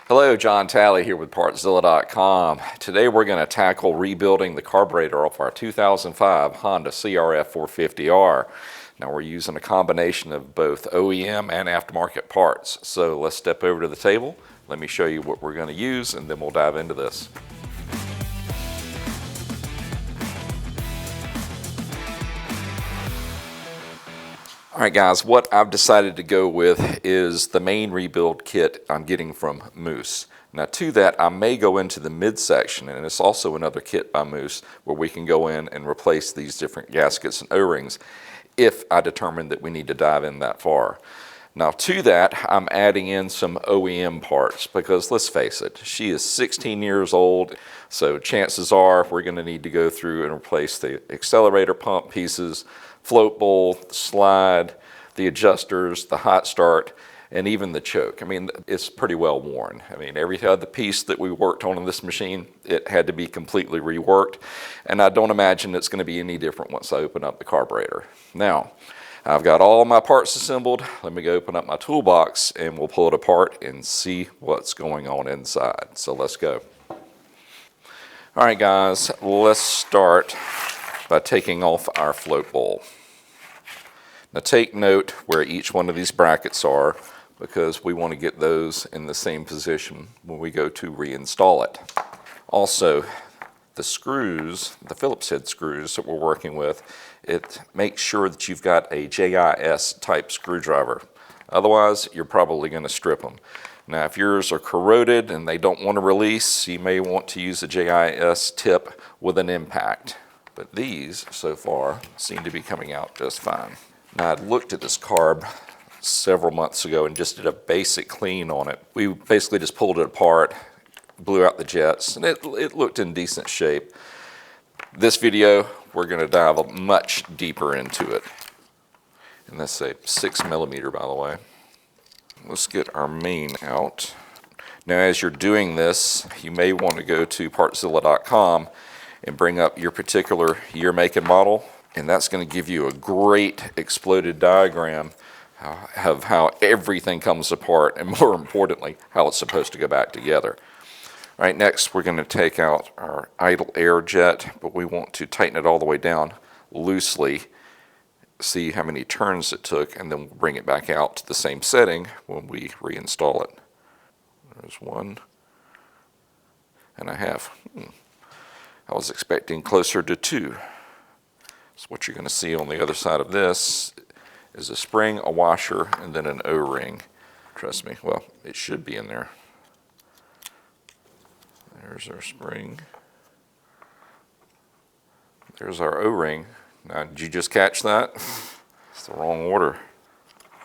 Hello, John Talley here with Partzilla.com. Today we're going to tackle rebuilding the carburetor of our 2005 Honda CRF450R. Now we're using a combination of both OEM and aftermarket parts. So let's step over to the table. Let me show you what we're going to use and then we'll dive into this. Alright guys, what I've decided to go with is the main rebuild kit I'm getting from Moose. Now to that, I may go into the midsection, and it's also another kit by Moose where we can go in and replace these different gaskets and O-rings if I determine that we need to dive in that far. Now to that, I'm adding in some OEM parts because let's face it, she is 16 years old, so chances are we're going to need to go through and replace the accelerator pump pieces, float bowl, slide, the adjusters, the hot start, and even the choke. I mean, it's pretty well worn. I mean, every other piece that we worked on in this machine, it had to be completely reworked, and I don't imagine it's going to be any different once I open up the carburetor. Now, I've got all my parts assembled. Let me go open up my toolbox and we'll pull it apart and see what's going on inside. So let's go. All right, guys, let's start by taking off our float bowl. Now take note where each one of these brackets are because we want to get those in the same position when we go to reinstall it. Also, the screws, the Phillips head screws that we're working with, it makes sure that you've got a JIS type screwdriver. Otherwise, you're probably going to strip them. Now, if yours are corroded and they don't want to release, you may want to use a JIS tip with an impact. But these, so far, seem to be coming out just fine. Now, I looked at this carb several months ago and just did a basic clean on it. We basically just pulled it apart, blew out the jets, and it looked in decent shape. This video, we're going to dive much deeper into it. And that's a 6mm, by the way. Let's get our main out. Now, as you're doing this, you may want to go to Partzilla.com and bring up your particular year, make, and model, and that's going to give you a great exploded diagram of how everything comes apart, and more importantly, how it's supposed to go back together. All right, next we're going to take out our idle air jet, but we want to tighten it all the way down loosely, see how many turns it took, and then we'll bring it back out to the same setting when we reinstall it. There's 1.5. I was expecting closer to 2. So what you're going to see on the other side of this is a spring, a washer, and then an O-ring. Trust me, well, it should be in there. There's our spring. There's our O-ring. Now, did you just catch that? It's the wrong order.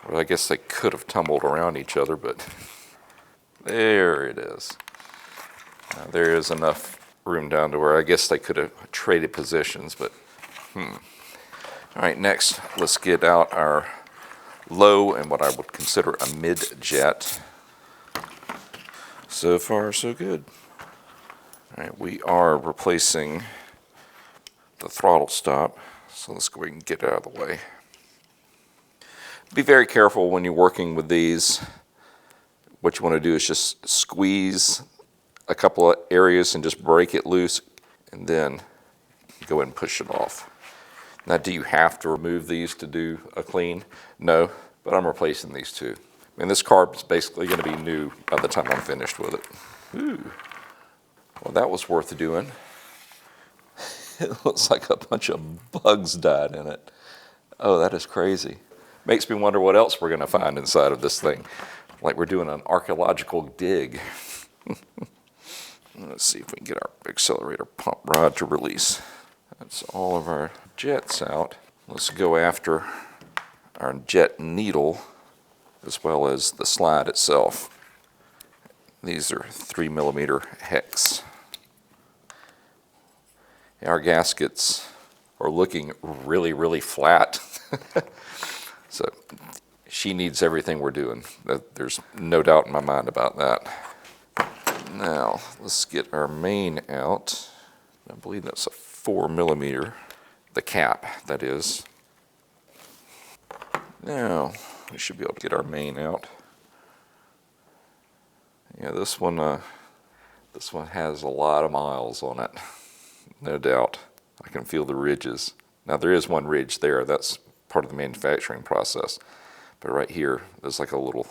Well, I guess they could have tumbled around each other, but there it is. Now, there is enough room down to where I guess they could have traded positions, but All right, next let's get out our low and what I would consider a mid-jet. So far, so good. All right, we are replacing the throttle stop, so let's go ahead and get it out of the way. Be very careful when you're working with these. What you want to do is just squeeze a couple of areas and just break it loose, and then go ahead and push it off. Now, do you have to remove these to do a clean? No, but I'm replacing these two. And this carb is basically going to be new by the time I'm finished with it. Ooh. Well, that was worth doing. It looks like a bunch of bugs died in it. Oh, that is crazy. Makes me wonder what else we're going to find inside of this thing. Like we're doing an archaeological dig. Let's see if we can get our accelerator pump rod to release. That's all of our jets out. Let's go after our jet needle as well as the slide itself. These are 3mm hex. Our gaskets are looking really, really flat. So she needs everything we're doing. There's no doubt in my mind about that. Now, let's get our main out. I believe that's a 4mm, the cap, that is. Now, we should be able to get our main out. Yeah, this one has a lot of miles on it, no doubt. I can feel the ridges. Now there is one ridge there, that's part of the manufacturing process. But right here, there's like a little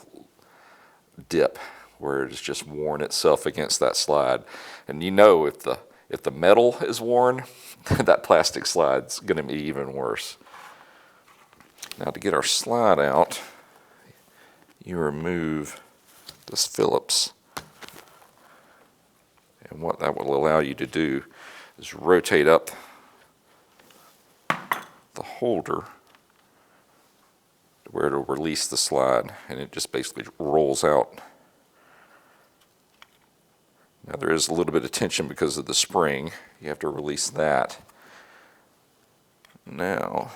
dip where it has just worn itself against that slide. And you know, if the metal is worn, that plastic slide's going to be even worse. Now to get our slide out, you remove this Phillips. And what that will allow you to do is rotate up the holder to where it'll release the slide, and it just basically rolls out. Now there is a little bit of tension because of the spring. You have to release that. Now,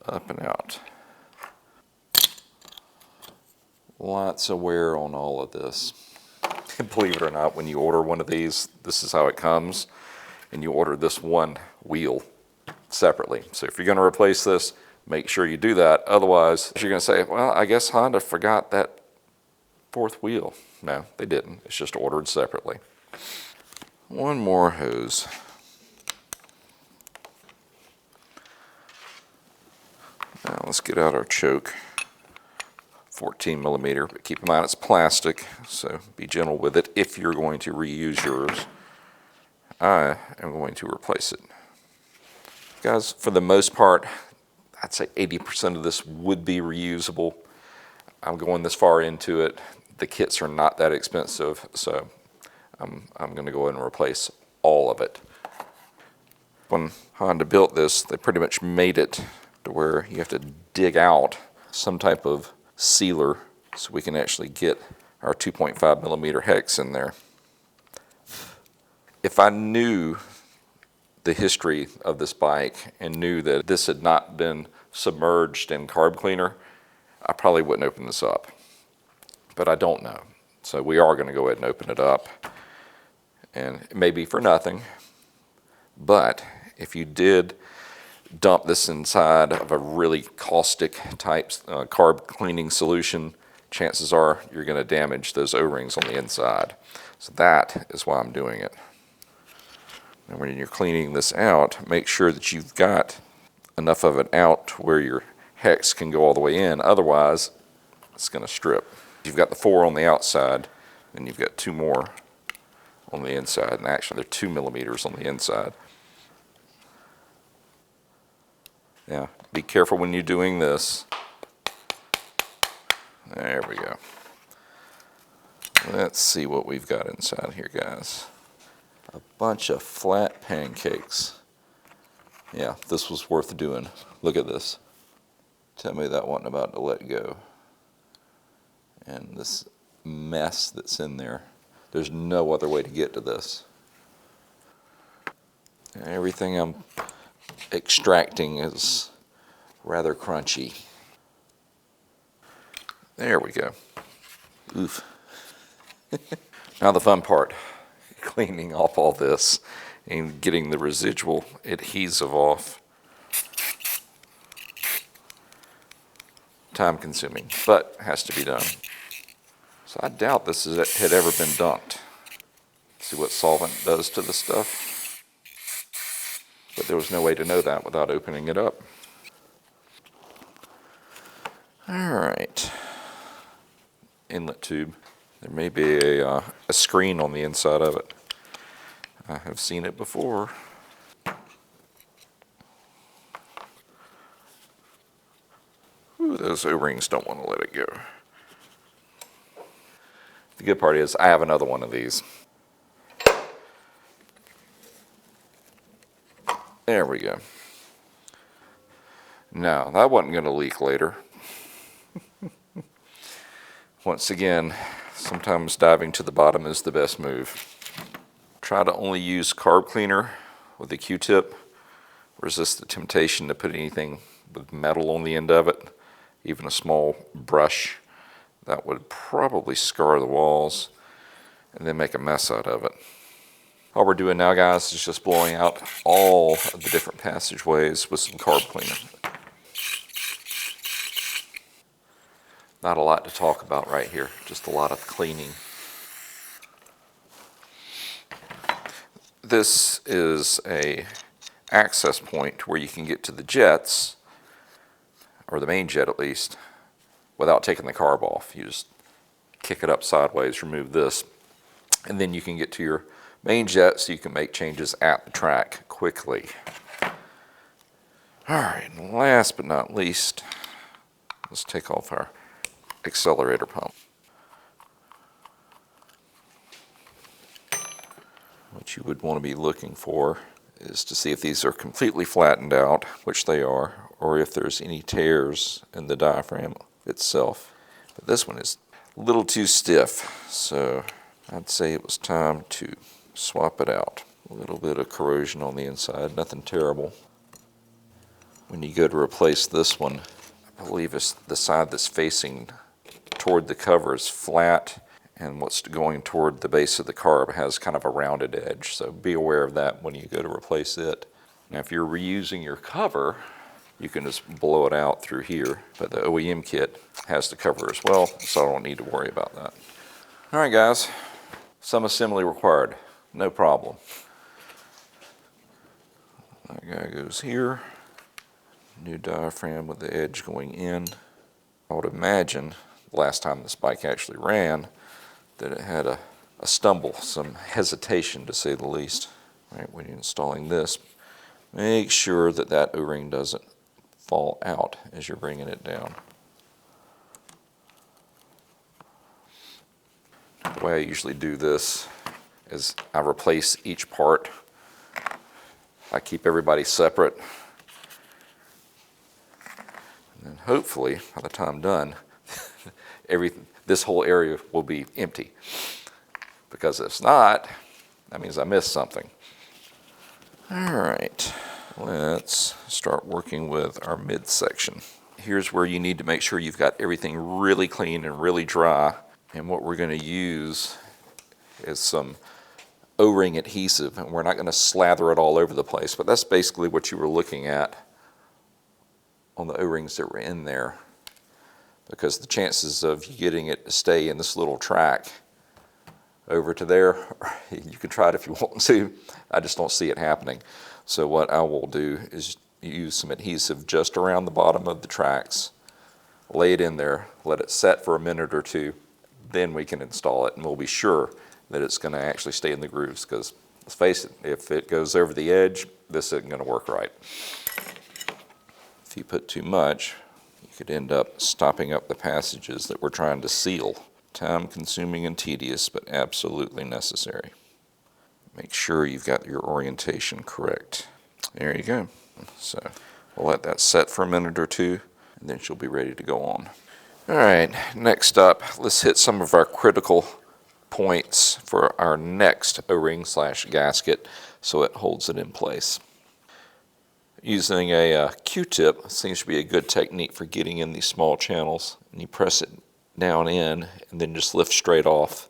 up and out. Lots of wear on all of this. Believe it or not, when you order one of these, this is how it comes, and you order this one wheel separately. So if you're going to replace this, make sure you do that. Otherwise, you're going to say, well, I guess Honda forgot that fourth wheel. No, they didn't. It's just ordered separately. One more hose. Now let's get out our choke. 14 millimeter, but keep in mind it's plastic, so be gentle with it if you're going to reuse yours. I am going to replace it. Guys, for the most part, I'd say 80% of this would be reusable. I'm going this far into it. The kits are not that expensive, so I'm going to go ahead and replace all of it. When Honda built this, they pretty much made it to where you have to dig out some type of sealer so we can actually get our 2.5 millimeter hex in there. If I knew the history of this bike and knew that this had not been submerged in carb cleaner, I probably wouldn't open this up. But I don't know. So we are going to go ahead and open it up. And it may be for nothing, but if you did dump this inside of a really caustic type carb cleaning solution, chances are you're going to damage those O-rings on the inside. So that is why I'm doing it. And when you're cleaning this out, make sure that you've got enough of it out to where your hex can go all the way in. Otherwise, it's going to strip. You've got the 4 on the outside, and you've got 2 more on the inside. And actually, they're 2 millimeters on the inside. Now, be careful when you're doing this. There we go. Let's see what we've got inside here, guys. A bunch of flat pancakes. Yeah, this was worth doing. Look at this. Tell me that wasn't about to let go. And this mess that's in there. There's no other way to get to this. Everything I'm extracting is rather crunchy. There we go. Oof. Now the fun part, cleaning off all this and getting the residual adhesive off. Time consuming, but has to be done. So I doubt this had ever been dunked. See what solvent does to the stuff. But there was no way to know that without opening it up. All right. Inlet tube. There may be a screen on the inside of it. I have seen it before. Ooh, those O-rings don't want to let it go. The good part is I have another one of these. There we go. Now, that wasn't going to leak later. Once again, sometimes diving to the bottom is the best move. Try to only use carb cleaner with a Q-tip. Resist the temptation to put anything with metal on the end of it, even a small brush. That would probably scar the walls and then make a mess out of it. All we're doing now, guys, is just blowing out all of the different passageways with some carb cleaner. Not a lot to talk about right here, just a lot of cleaning. This is a access point where you can get to the jets, or the main jet at least, without taking the carb off. You just kick it up sideways, remove this, and then you can get to your main jet so you can make changes at the track quickly. All right, and last but not least, let's take off our accelerator pump. What you would want to be looking for is to see if these are completely flattened out, which they are, or if there's any tears in the diaphragm itself. But this one is a little too stiff, so I'd say it was time to swap it out. A little bit of corrosion on the inside, nothing terrible. When you go to replace this one, I believe it's the side that's facing toward the cover is flat, and what's going toward the base of the carb has kind of a rounded edge, so be aware of that when you go to replace it. Now if you're reusing your cover, you can just blow it out through here, but the OEM kit has the cover as well, so I don't need to worry about that. All right guys, some assembly required, no problem. That guy goes here, new diaphragm with the edge going in. I would imagine the last time this bike actually ran that it had a stumble, some hesitation to say the least. All right, when you're installing this, make sure that that O-ring doesn't fall out as you're bringing it down. The way I usually do this is I replace each part. I keep everybody separate. And then hopefully, by the time I'm done, this whole area will be empty. Because if it's not, that means I missed something. All right, let's start working with our midsection. Here's where you need to make sure you've got everything really clean and really dry. And what we're going to use is some O-ring adhesive, and we're not going to slather it all over the place, but that's basically what you were looking at on the O-rings that were in there, because the chances of you getting it to stay in this little track over to there, you can try it if you want to. I just don't see it happening. So what I will do is use some adhesive just around the bottom of the tracks, lay it in there, let it set for a minute or two, then we can install it, and we'll be sure that it's going to actually stay in the grooves, because let's face it, if it goes over the edge, this isn't going to work right. If you put too much, you could end up stopping up the passages that we're trying to seal. Time consuming and tedious, but absolutely necessary. Make sure you've got your orientation correct. There you go. So we'll let that set for a minute or two, and then she'll be ready to go on. All right, next up, let's hit some of our critical points for our next O-ring / gasket so it holds it in place. Using a Q-tip seems to be a good technique for getting in these small channels, and you press it down in and then just lift straight off.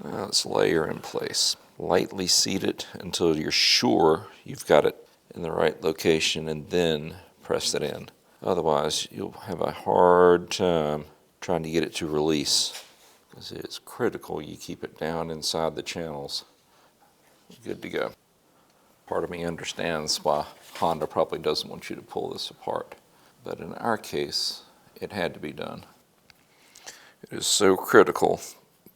Now let's layer in place. Lightly seat it until you're sure you've got it in the right location, and then press it in. Otherwise you'll have a hard time trying to get it to release, because it is critical you keep it down inside the channels. Good to go. Part of me understands why Honda probably doesn't want you to pull this apart, but in our case it had to be done. It is so critical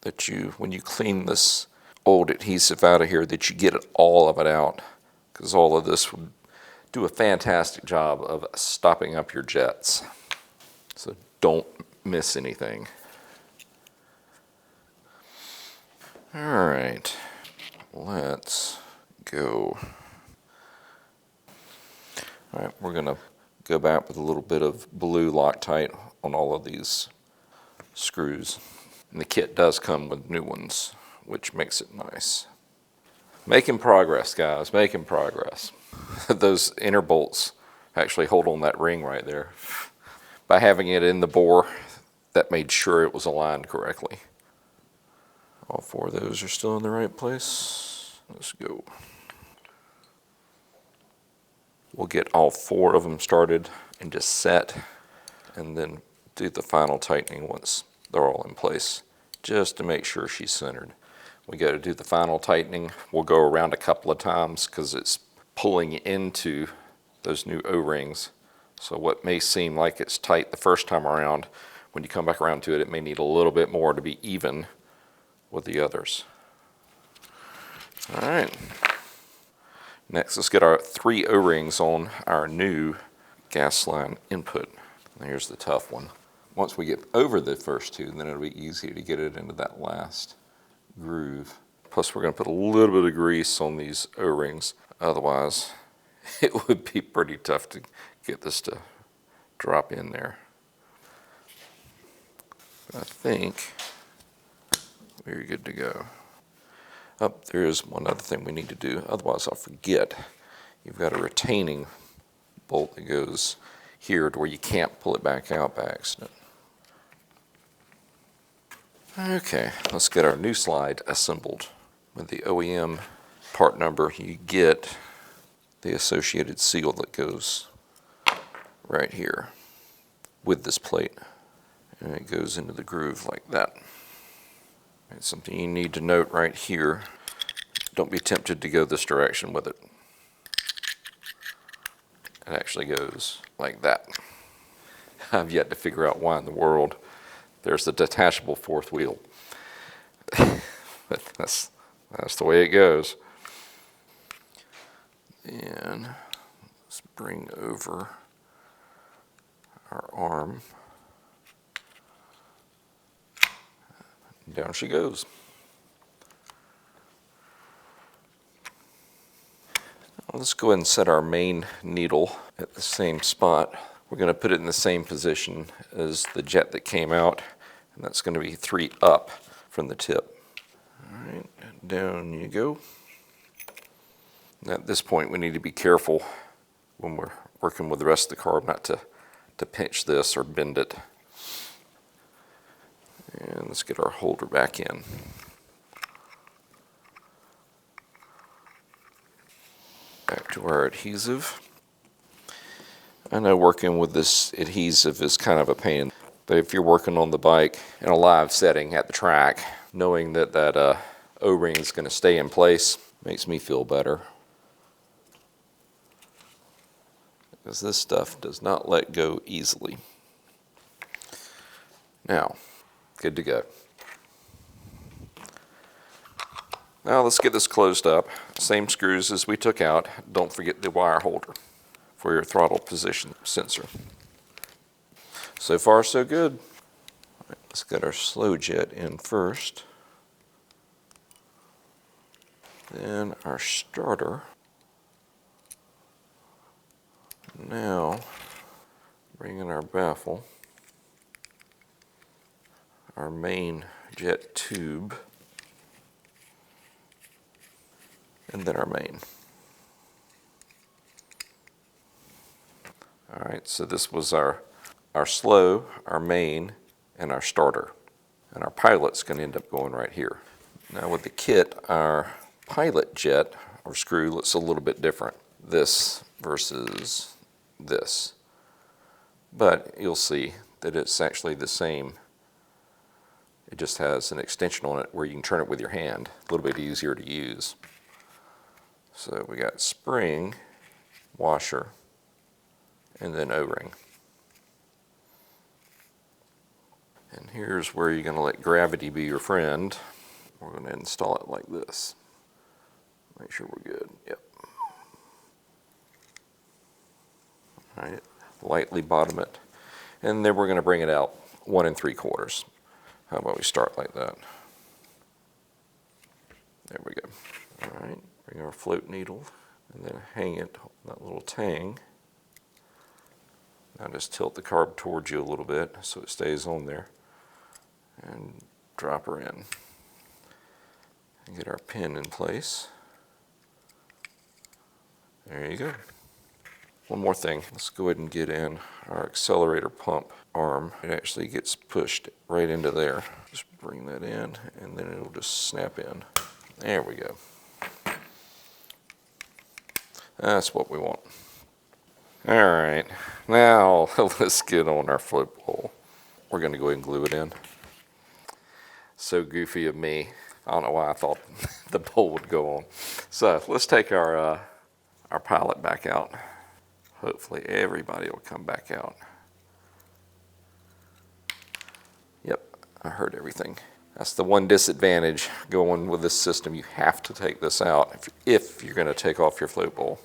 that when you clean this old adhesive out of here, that you get all of it out, because all of this would do a fantastic job of stopping up your jets. So don't miss anything. All right, let's go. All right, we're going to go back with a little bit of blue Loctite on all of these screws. And the kit does come with new ones, which makes it nice. Making progress, guys, making progress. Those inner bolts actually hold on that ring right there. By having it in the bore, that made sure it was aligned correctly. All four of those are still in the right place. Let's go. We'll get all four of them started and just set, and then do the final tightening once they're all in place, just to make sure she's centered. We got to do the final tightening. We'll go around a couple of times because it's pulling into those new O-rings. So what may seem like it's tight the first time around, when you come back around to it, it may need a little bit more to be even with the others. All right. Next, let's get our 3 O-rings on our new gas line input. Here's the tough one. Once we get over the first 2, then it'll be easy to get it into that last groove. Plus, we're going to put a little bit of grease on these O-rings. Otherwise, it would be pretty tough to get this to drop in there. I think we're good to go. Oh, there is one other thing we need to do, otherwise I'll forget. You've got a retaining bolt that goes here to where you can't pull it back out by accident. Okay, let's get our new slide assembled. With the OEM part number, you get the associated seal that goes right here with this plate. And it goes into the groove like that. It's something you need to note right here. Don't be tempted to go this direction with it. It actually goes like that. I've yet to figure out why in the world there's the detachable 4th wheel. But that's the way it goes. And let's bring over our arm. Down she goes. Now let's go ahead and set our main needle at the same spot. We're going to put it in the same position as the jet that came out, and that's going to be 3 up from the tip. All right, down you go. Now at this point, we need to be careful when we're working with the rest of the carb not to pinch this or bend it. And let's get our holder back in. Back to our adhesive. I know working with this adhesive is kind of a pain, but if you're working on the bike in a live setting at the track, knowing that that O-ring is going to stay in place makes me feel better. Because this stuff does not let go easily. Now, good to go. Now let's get this closed up. Same screws as we took out. Don't forget the wire holder for your throttle position sensor. So far, so good. All right, let's get our slow jet in first. Then our starter. Now, bring in our baffle, our main jet tube, and then our main. All right, so this was our slow, our main, and our starter. And our pilot's going to end up going right here. Now with the kit, our pilot jet or screw looks a little bit different. This versus this. But you'll see that it's actually the same. It just has an extension on it where you can turn it with your hand. A little bit easier to use. So we got spring, washer, and then O-ring. And here's where you're going to let gravity be your friend. We're going to install it like this. Make sure we're good. Yep. All right. Lightly bottom it. And then we're going to bring it out 1 3/4. How about we start like that? There we go. All right. Bring our float needle and then hang it on that little tang. Now just tilt the carb towards you a little bit so it stays on there. And drop her in. And get our pin in place. There you go. One more thing. Let's go ahead and get in our accelerator pump arm. It actually gets pushed right into there. Just bring that in and then it'll just snap in. There we go. That's what we want. All right, now let's get on our float bowl. we're going to go ahead and glue it in. So goofy of me. I don't know why I thought the bolt would go on. So let's take our pilot back out. Hopefully everybody will come back out. Yep, I heard everything. That's the one disadvantage going with this system. You have to take this out if you're going to take off your float bowl.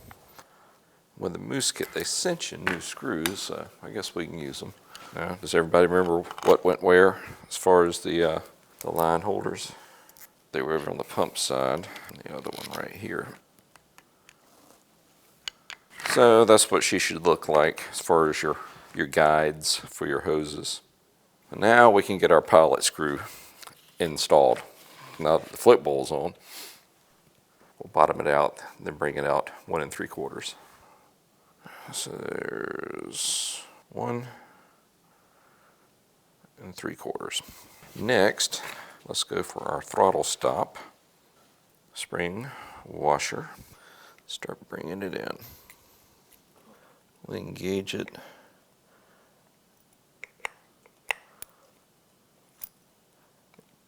With the Moose kit, they sent you new screws, so I guess we can use them. Now, does everybody remember what went where as far as the line holders? They were over on the pump side, and the other one right here. So that's what she should look like as far as your guides for your hoses. And now we can get our pilot screw installed. Now that the float bowl's on, we'll bottom it out, then bring it out 1 3/4. So there's 1 3/4. Next, let's go for our throttle stop, spring, washer. Start bringing it in. We'll engage it.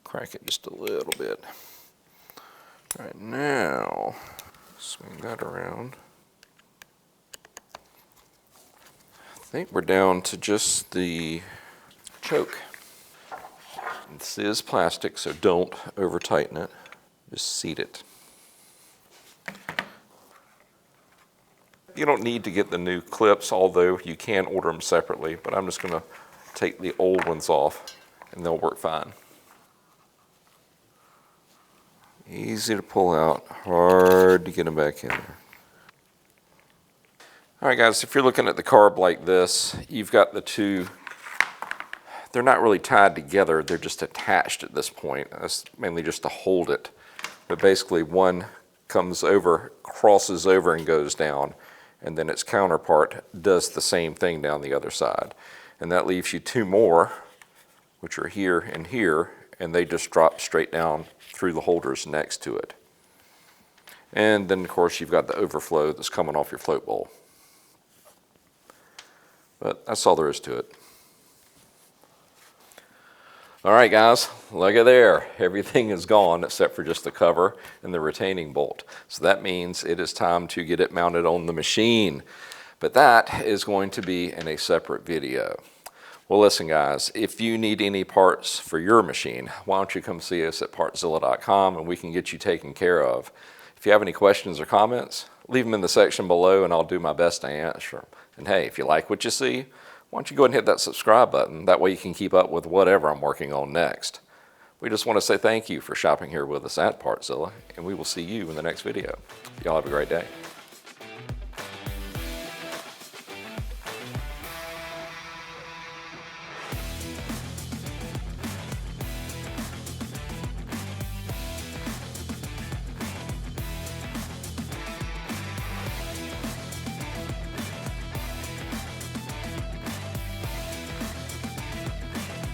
Crack it just a little bit. All right, now swing that around. I think we're down to just the choke. This is plastic, so don't over tighten it. Just seat it. You don't need to get the new clips, although you can order them separately, but I'm just going to take the old ones off and they'll work fine. Easy to pull out, hard to get them back in there. All right, guys, if you're looking at the carb like this, you've got the two. They're not really tied together, they're just attached at this point. That's mainly just to hold it. But basically one comes over, crosses over and goes down, and then its counterpart does the same thing down the other side. And that leaves you two more, which are here and here, and they just drop straight down through the holders next to it. And then of course you've got the overflow that's coming off your float bowl. But that's all there is to it. All right, guys, look at there. Everything is gone except for just the cover and the retaining bolt. So that means it is time to get it mounted on the machine. But that is going to be in a separate video. Well, listen, guys, if you need any parts for your machine, why don't you come see us at Partzilla.com and we can get you taken care of. If you have any questions or comments, leave them in the section below and I'll do my best to answer them. And hey, if you like what you see, why don't you go ahead and hit that subscribe button? That way you can keep up with whatever I'm working on next. We just want to say thank you for shopping here with us at Partzilla, and we will see you in the next video. Y'all have a great day.